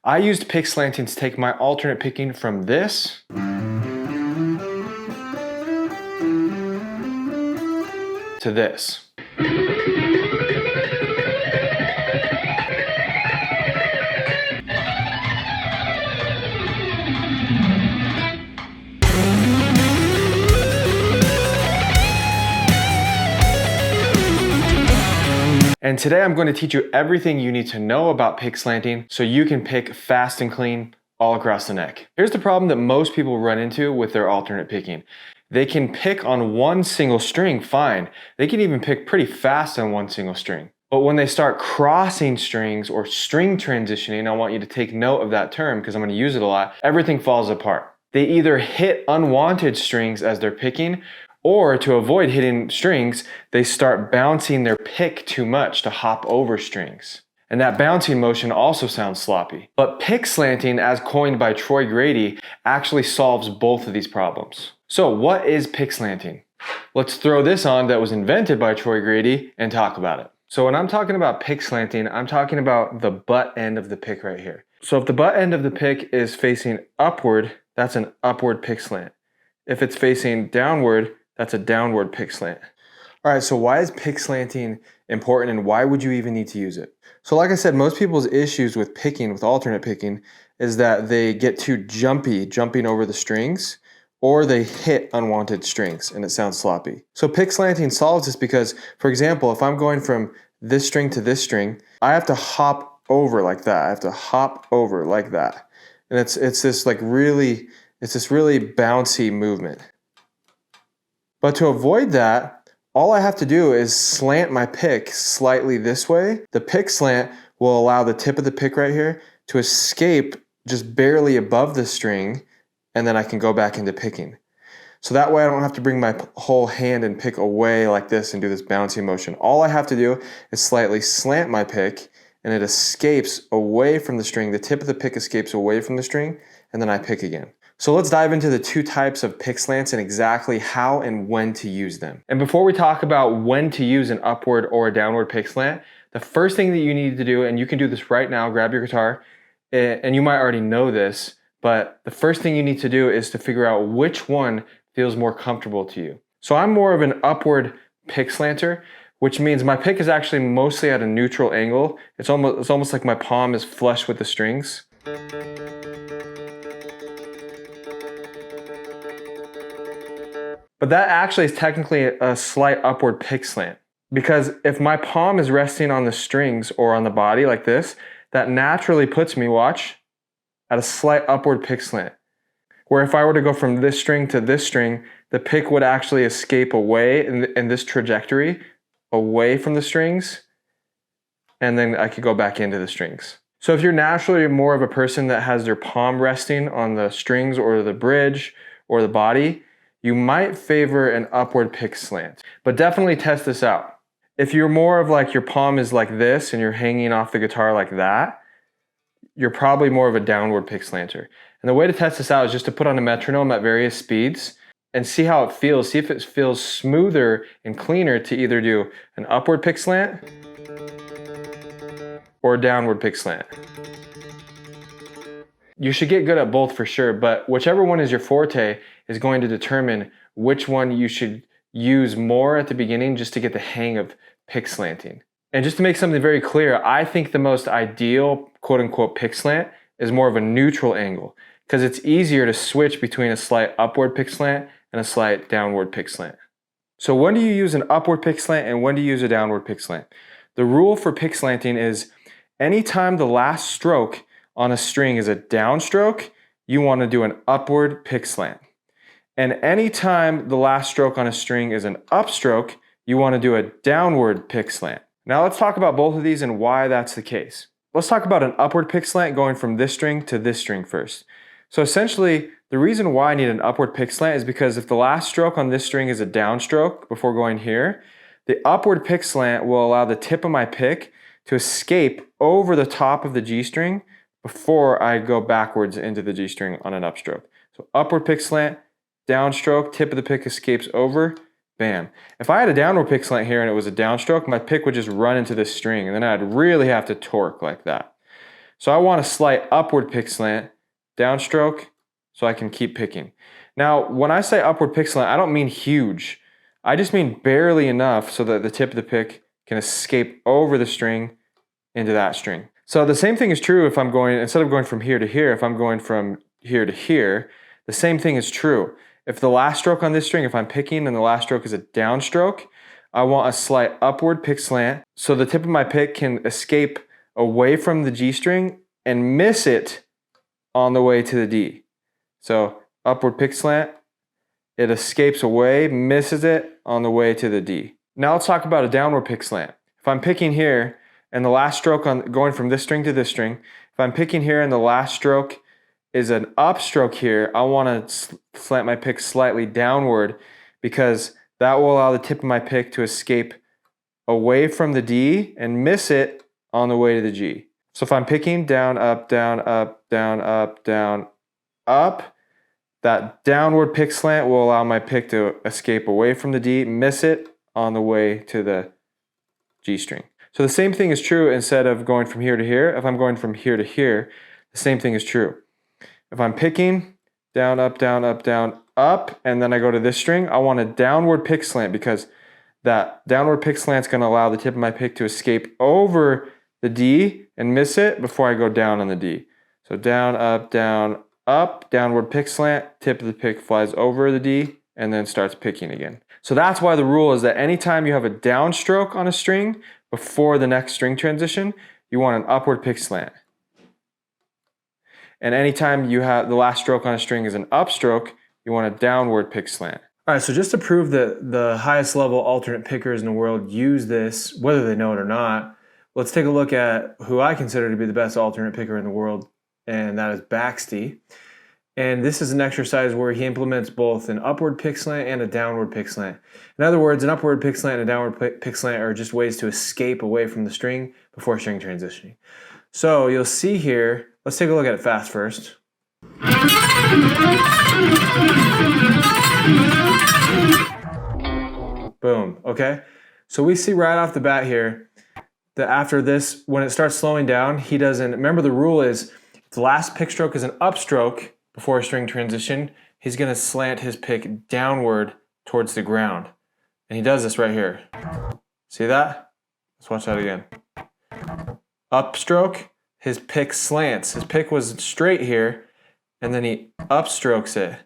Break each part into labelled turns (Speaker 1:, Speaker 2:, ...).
Speaker 1: I used pick slanting to take my alternate picking from this to this. And today I'm going to teach you everything you need to know about pick slanting so you can pick fast and clean all across the neck. Here's the problem that most people run into with their alternate picking. They can pick on one single string fine. They can even pick pretty fast on one single string. But when they start crossing strings or string transitioning, I want you to take note of that term because I'm going to use it a lot, everything falls apart. They either hit unwanted strings as they're picking, or to avoid hitting strings, they start bouncing their pick too much to hop over strings. And that bouncing motion also sounds sloppy. But pick slanting, as coined by Troy Grady, actually solves both of these problems. So what is pick slanting? Let's throw this on that was invented by Troy Grady and talk about it. So when I'm talking about pick slanting, I'm talking about the butt end of the pick right here. So if the butt end of the pick is facing upward, that's an upward pick slant. If it's facing downward, that's a downward pick slant. All right, so why is pick slanting important and why would you even need to use it? So like I said, most people's issues with picking, with alternate picking, is that they get too jumping over the strings, or they hit unwanted strings and it sounds sloppy. So pick slanting solves this because, for example, if I'm going from this string to this string, I have to hop over like that. I have to hop over like that. And it's this really bouncy movement. But to avoid that, all I have to do is slant my pick slightly this way. The pick slant will allow the tip of the pick right here to escape just barely above the string, and then I can go back into picking. So that way I don't have to bring my whole hand and pick away like this and do this bouncy motion. All I have to do is slightly slant my pick and it escapes away from the string. The tip of the pick escapes away from the string and then I pick again. So let's dive into the two types of pick slants and exactly how and when to use them. And before we talk about when to use an upward or a downward pick slant, the first thing that you need to do, and you can do this right now, grab your guitar, and you might already know this, but the first thing you need to do is to figure out which one feels more comfortable to you. So I'm more of an upward pick slanter, which means my pick is actually mostly at a neutral angle. It's almost like my palm is flush with the strings. But that actually is technically a slight upward pick slant, because if my palm is resting on the strings or on the body like this, that naturally puts me, watch, at a slight upward pick slant. Where if I were to go from this string to this string, the pick would actually escape away in this trajectory, away from the strings, and then I could go back into the strings. So if you're naturally more of a person that has their palm resting on the strings or the bridge or the body, you might favor an upward pick slant, but definitely test this out. If you're more of like your palm is like this and you're hanging off the guitar like that, you're probably more of a downward pick slanter. And the way to test this out is just to put on a metronome at various speeds and see how it feels. See if it feels smoother and cleaner to either do an upward pick slant or a downward pick slant. You should get good at both for sure, but whichever one is your forte is going to determine which one you should use more at the beginning just to get the hang of pick slanting. And just to make something very clear, I think the most ideal quote unquote pick slant is more of a neutral angle because it's easier to switch between a slight upward pick slant and a slight downward pick slant. So when do you use an upward pick slant and when do you use a downward pick slant? The rule for pick slanting is anytime the last stroke on a string is a downstroke, you want to do an upward pick slant. And anytime the last stroke on a string is an upstroke, you want to do a downward pick slant. Now let's talk about both of these and why that's the case. Let's talk about an upward pick slant going from this string to this string first. So essentially, the reason why I need an upward pick slant is because if the last stroke on this string is a downstroke before going here, the upward pick slant will allow the tip of my pick to escape over the top of the G string before I go backwards into the G string on an upstroke. So upward pick slant, downstroke, tip of the pick escapes over, bam. If I had a downward pick slant here and it was a downstroke, my pick would just run into this string and then I'd really have to torque like that. So I want a slight upward pick slant, downstroke, so I can keep picking. Now, when I say upward pick slant, I don't mean huge. I just mean barely enough so that the tip of the pick can escape over the string into that string. So the same thing is true if I'm going, instead of going from here to here, if I'm going from here to here, the same thing is true. If the last stroke on this string, if I'm picking and the last stroke is a downstroke, I want a slight upward pick slant so the tip of my pick can escape away from the G string and miss it on the way to the D. So upward pick slant, it escapes away, misses it on the way to the D. Now let's talk about a downward pick slant. If I'm picking here and the last stroke on going from this string to this string, if I'm picking here and the last stroke is an upstroke here, I want to slant my pick slightly downward because that will allow the tip of my pick to escape away from the D and miss it on the way to the G. So if I'm picking down, up, down, up, down, up, down, up, that downward pick slant will allow my pick to escape away from the D, miss it on the way to the G string. So the same thing is true instead of going from here to here. If I'm going from here to here, the same thing is true. If I'm picking down, up, down, up, down, up, and then I go to this string, I want a downward pick slant because that downward pick slant is going to allow the tip of my pick to escape over the D and miss it before I go down on the D. So down, up, downward pick slant, tip of the pick flies over the D and then starts picking again. So that's why the rule is that anytime you have a downstroke on a string before the next string transition, you want an upward pick slant. And anytime you have the last stroke on a string is an upstroke, you want a downward pick slant. All right, so just to prove that the highest level alternate pickers in the world use this, whether they know it or not, let's take a look at who I consider to be the best alternate picker in the world, and that is Baxty. And this is an exercise where he implements both an upward pick slant and a downward pick slant. In other words, an upward pick slant and a downward pick slant are just ways to escape away from the string before string transitioning. So you'll see here, let's take a look at it fast first. Boom, okay? So we see right off the bat here that after this, when it starts slowing down, he doesn't, remember the rule is, if the last pick stroke is an upstroke before a string transition, he's gonna slant his pick downward towards the ground. And he does this right here. See that? Let's watch that again. Upstroke, his pick slants. His pick was straight here, and then he upstrokes it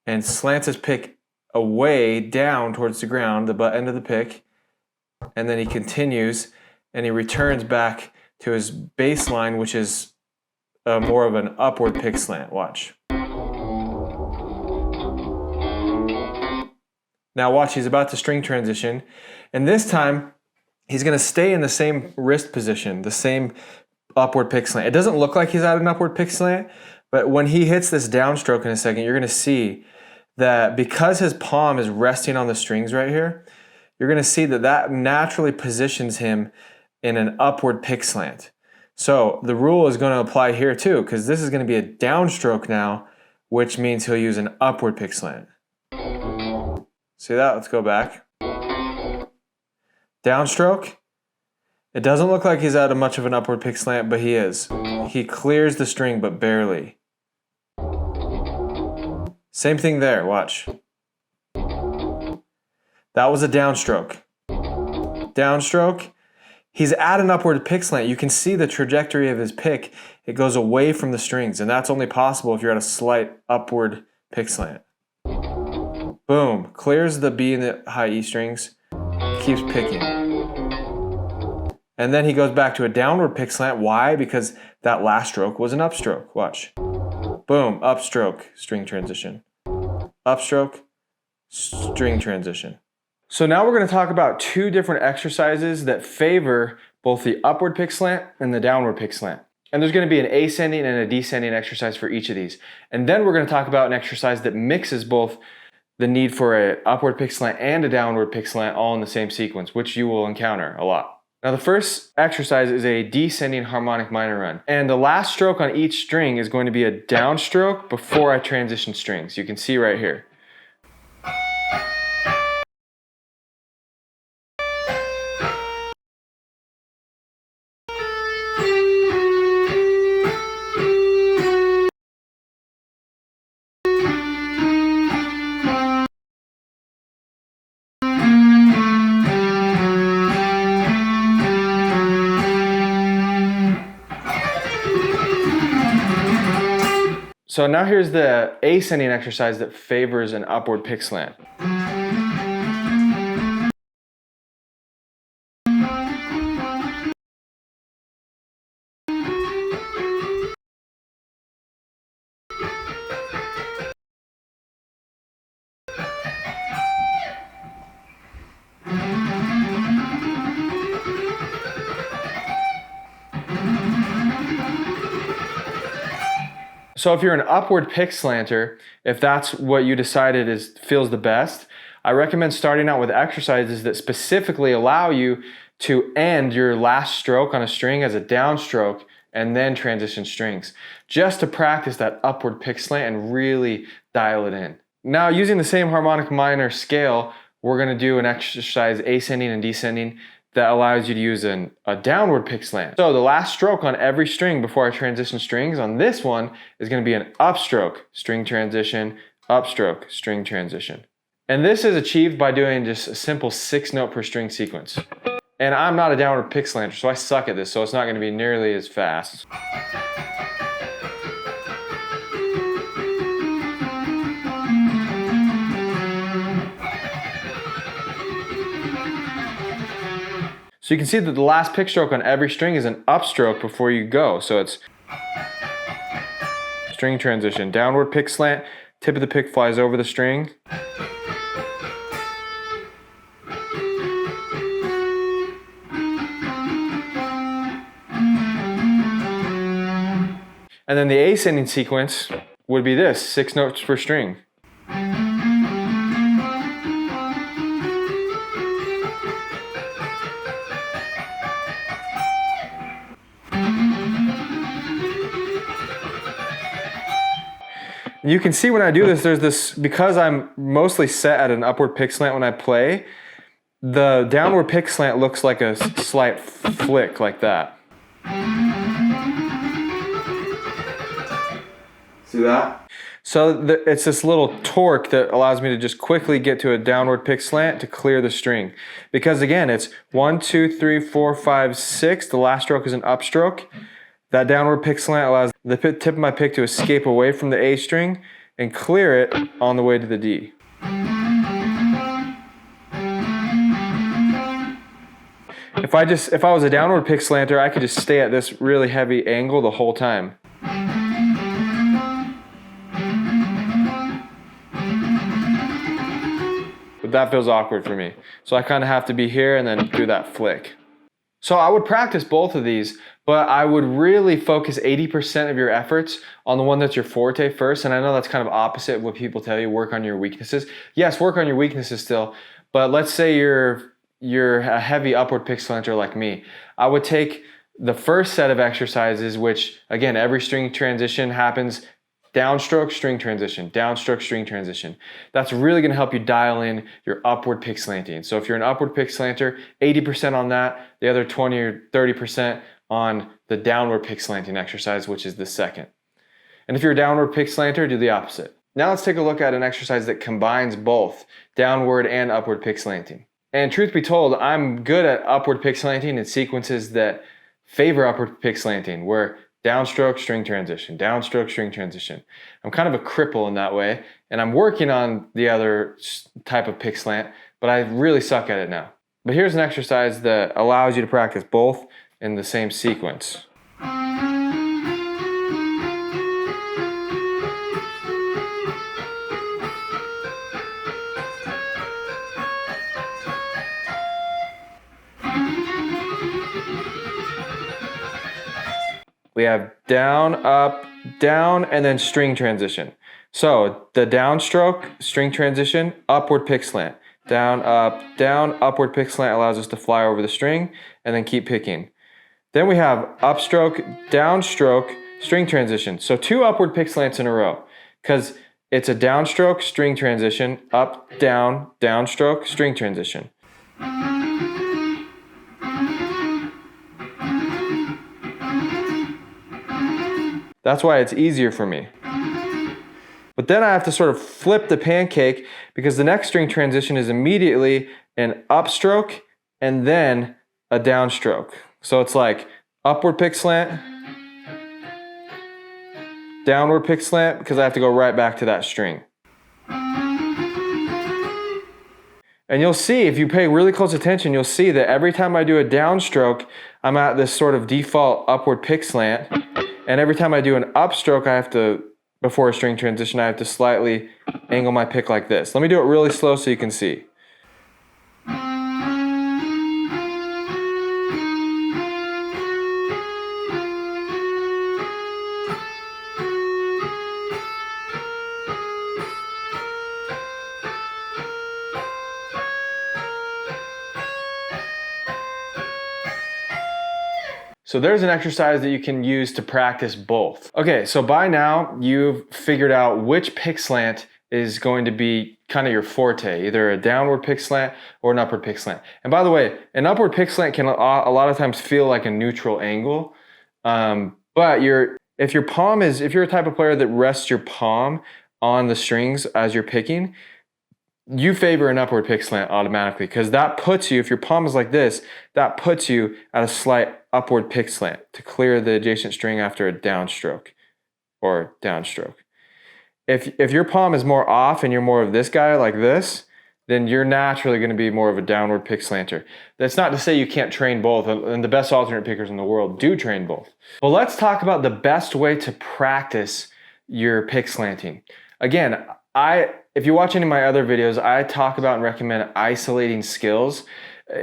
Speaker 1: and slants his pick away down towards the ground, the butt end of the pick, and then he continues and he returns back to his baseline, which is more of an upward pick slant. Watch. Now watch, he's about to string transition, and this time he's going to stay in the same wrist position, the same upward pick slant. It doesn't look like he's at an upward pick slant, but when he hits this downstroke in a second, you're going to see that because his palm is resting on the strings right here, you're going to see that that naturally positions him in an upward pick slant. So the rule is going to apply here too, because this is going to be a downstroke now, which means he'll use an upward pick slant. See that? Let's go back. Downstroke. It doesn't look like he's at much of an upward pick slant, but he is. He clears the string, but barely. Same thing there, watch. That was a downstroke. Downstroke. He's at an upward pick slant. You can see the trajectory of his pick. It goes away from the strings, and that's only possible if you're at a slight upward pick slant. Boom. Clears the B and the high E strings. Keeps picking. And then he goes back to a downward pick slant. Why? Because that last stroke was an upstroke. Watch. Boom. Upstroke. String transition. Upstroke. String transition. So now we're going to talk about two different exercises that favor both the upward pick slant and the downward pick slant. And there's going to be an ascending and a descending exercise for each of these. And then we're going to talk about an exercise that mixes both the need for an upward pick slant and a downward pick slant all in the same sequence, which you will encounter a lot. Now the first exercise is a descending harmonic minor run. And the last stroke on each string is going to be a downstroke before I transition strings. You can see right here. So now here's the ascending exercise that favors an upward pick slant. So if you're an upward pick slanter, if that's what you decided feels the best, I recommend starting out with exercises that specifically allow you to end your last stroke on a string as a downstroke and then transition strings, just to practice that upward pick slant and really dial it in. Now, using the same harmonic minor scale, we're gonna do an exercise ascending and descending that allows you to use a downward pick slant. So the last stroke on every string before I transition strings on this one is gonna be an upstroke, string transition, upstroke, string transition. And this is achieved by doing just a simple 6-note per string sequence. And I'm not a downward pick slanter, so I suck at this, so it's not gonna be nearly as fast. So you can see that the last pick stroke on every string is an upstroke before you go. So it's string transition, downward pick slant, tip of the pick flies over the string. And then the ascending sequence would be this, 6 notes per string. You can see when I do this, there's this, because I'm mostly set at an upward pick slant when I play, the downward pick slant looks like a slight flick like that. See that? So it's this little torque that allows me to just quickly get to a downward pick slant to clear the string. Because again, it's 1, 2, 3, 4, 5, 6. The last stroke is an upstroke. That downward pick slant allows the tip of my pick to escape away from the A string and clear it on the way to the D. If I was a downward pick slanter, I could just stay at this really heavy angle the whole time. But that feels awkward for me. So I kind of have to be here and then do that flick. So I would practice both of these, but I would really focus 80% of your efforts on the one that's your forte first. And I know that's kind of opposite of what people tell you, work on your weaknesses. Yes, work on your weaknesses still, but let's say you're a heavy upward pick slanter like me. I would take the first set of exercises, which again, every string transition happens downstroke, string transition, downstroke, string transition. That's really gonna help you dial in your upward pick slanting. So if you're an upward pick slanter, 80% on that, the other 20 or 30% on the downward pick slanting exercise, which is the second. And if you're a downward pick slanter, do the opposite. Now let's take a look at an exercise that combines both downward and upward pick slanting. And truth be told, I'm good at upward pick slanting in sequences that favor upward pick slanting, where downstroke, string transition, downstroke, string transition. I'm kind of a cripple in that way, and I'm working on the other type of pick slant, but I really suck at it now. But here's an exercise that allows you to practice both in the same sequence. We have down, up, down, and then string transition. So the downstroke, string transition, upward pick slant. Down, upward pick slant allows us to fly over the string and then keep picking. Then we have upstroke, downstroke, string transition. So 2 upward pick slants in a row, because it's a downstroke, string transition, up, down, downstroke, string transition. That's why it's easier for me. But then I have to sort of flip the pancake, because the next string transition is immediately an upstroke and then a downstroke. So it's like upward pick slant, downward pick slant because I have to go right back to that string. And you'll see, if you pay really close attention, you'll see that every time I do a downstroke, I'm at this sort of default upward pick slant. And every time I do an upstroke, I have to, before a string transition, I have to slightly angle my pick like this. Let me do it really slow so you can see. So there's an exercise that you can use to practice both. Okay, so by now you've figured out which pick slant is going to be kind of your forte, either a downward pick slant or an upward pick slant. And by the way, an upward pick slant can a lot of times feel like a neutral angle, but if you're a type of player that rests your palm on the strings as you're picking, you favor an upward pick slant automatically because that puts you, if your palm is like this, that puts you at a slight upward pick slant to clear the adjacent string after a downstroke or downstroke. If your palm is more off and you're more of this guy like this, then you're naturally going to be more of a downward pick slanter. That's not to say you can't train both, and the best alternate pickers in the world do train both. Well, let's talk about the best way to practice your pick slanting. Again, if you watch any of my other videos, I talk about and recommend isolating skills,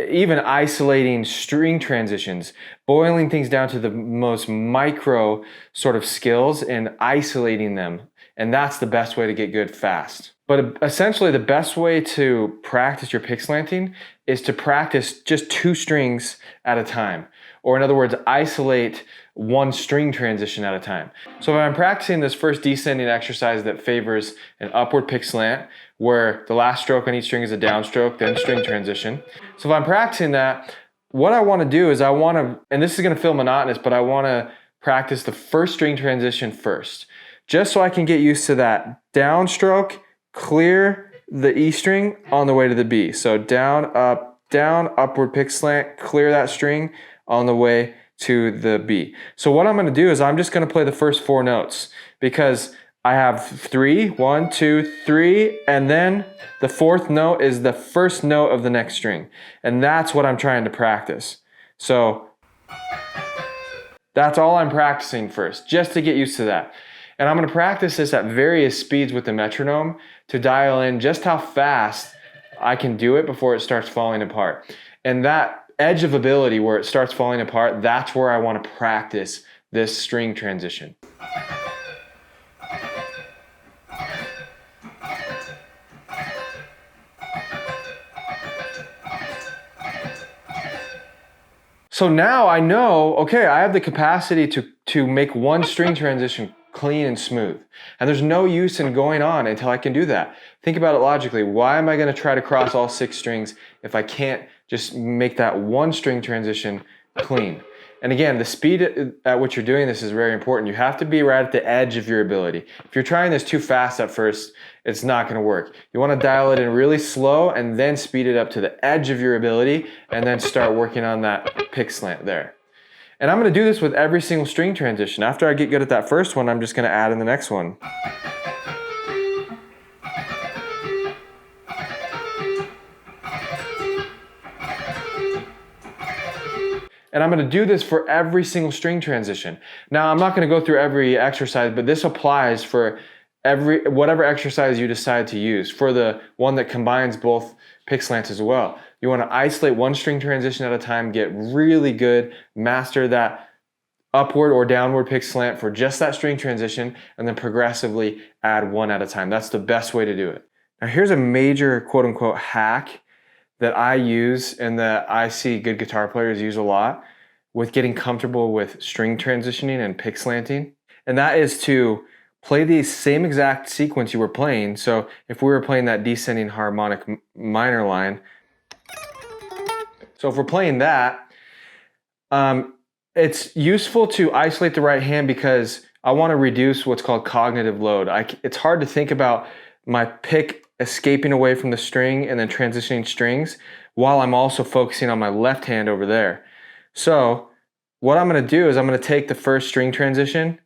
Speaker 1: even isolating string transitions, boiling things down to the most micro sort of skills and isolating them. And that's the best way to get good fast. But essentially the best way to practice your pick slanting is to practice just 2 strings at a time. Or in other words, isolate 1 string transition at a time. So if I'm practicing this first descending exercise that favors an upward pick slant, where the last stroke on each string is a downstroke, then string transition. So if I'm practicing that, what I want to do is and this is going to feel monotonous, but I want to practice the first string transition first, just so I can get used to that downstroke, clear the E string on the way to the B. So down, upward pick slant, clear that string on the way to the B. So what I'm going to do is I'm just going to play the first 4 notes because I have 3, 1, 2, 3, and then the 4th note is the first note of the next string. And that's what I'm trying to practice. So that's all I'm practicing first, just to get used to that. And I'm going to practice this at various speeds with the metronome to dial in just how fast I can do it before it starts falling apart. And that edge of ability where it starts falling apart, that's where I want to practice this string transition. So now I know, okay, I have the capacity to make 1 string transition clean and smooth. And there's no use in going on until I can do that. Think about it logically. Why am I going to try to cross all 6 strings if I can't just make that 1 string transition clean? And again, the speed at which you're doing this is very important. You have to be right at the edge of your ability. If you're trying this too fast at first, it's not going to work. You want to dial it in really slow and then speed it up to the edge of your ability and then start working on that pick slant there. And I'm going to do this with every single string transition. After I get good at that first one, I'm just going to add in the next one. And I'm going to do this for every single string transition. Now, I'm not going to go through every exercise, but this applies for whatever exercise you decide to use. For the one that combines both pick slants as well, you want to isolate 1 string transition at a time, get really good, master that upward or downward pick slant for just that string transition, and then progressively add 1 at a time. That's the best way to do it. Now, here's a major quote-unquote hack that I use and that I see good guitar players use a lot with getting comfortable with string transitioning and pick slanting. And that is to play the same exact sequence you were playing. So if we were playing that descending harmonic minor line, so if we're playing that, it's useful to isolate the right hand because I want to reduce what's called cognitive load. It's hard to think about my pick escaping away from the string and then transitioning strings while I'm also focusing on my left hand over there. So what I'm going to do is I'm going to take the first string transition,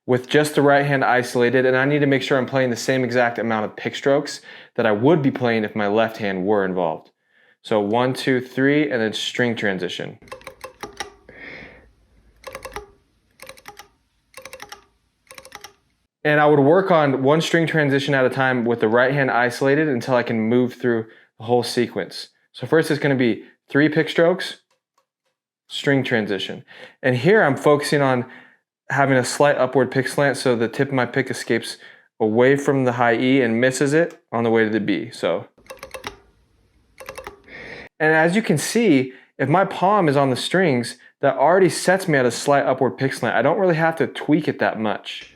Speaker 1: with just the right hand isolated, and I need to make sure I'm playing the same exact amount of pick strokes that I would be playing if my left hand were involved. So 1, 2, 3, and then string transition. And I would work on one string transition at a time with the right hand isolated until I can move through the whole sequence. So first it's going to be 3 pick strokes, string transition. And here I'm focusing on having a slight upward pick slant so the tip of my pick escapes away from the high E and misses it on the way to the B. So, and as you can see, if my palm is on the strings, that already sets me at a slight upward pick slant. I don't really have to tweak it that much.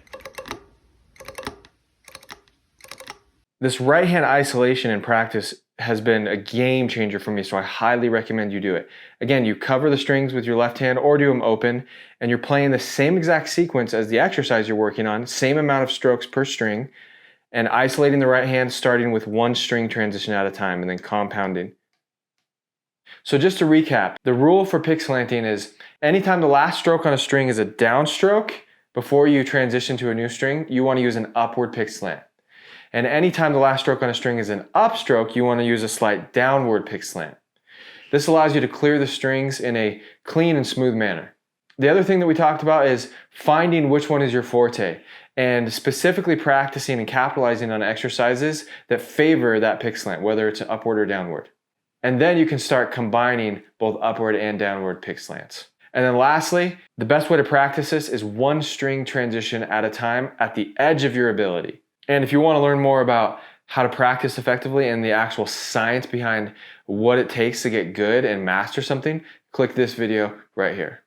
Speaker 1: This right hand isolation in practice has been a game changer for me, so I highly recommend you do it. Again, you cover the strings with your left hand or do them open, and you're playing the same exact sequence as the exercise you're working on, same amount of strokes per string, and isolating the right hand starting with one string transition at a time and then compounding. So just to recap, the rule for pick slanting is anytime the last stroke on a string is a downstroke before you transition to a new string, you want to use an upward pick slant. And anytime the last stroke on a string is an upstroke, you want to use a slight downward pick slant. This allows you to clear the strings in a clean and smooth manner. The other thing that we talked about is finding which one is your forte and specifically practicing and capitalizing on exercises that favor that pick slant, whether it's upward or downward. And then you can start combining both upward and downward pick slants. And then lastly, the best way to practice this is one string transition at a time at the edge of your ability. And if you want to learn more about how to practice effectively and the actual science behind what it takes to get good and master something, click this video right here.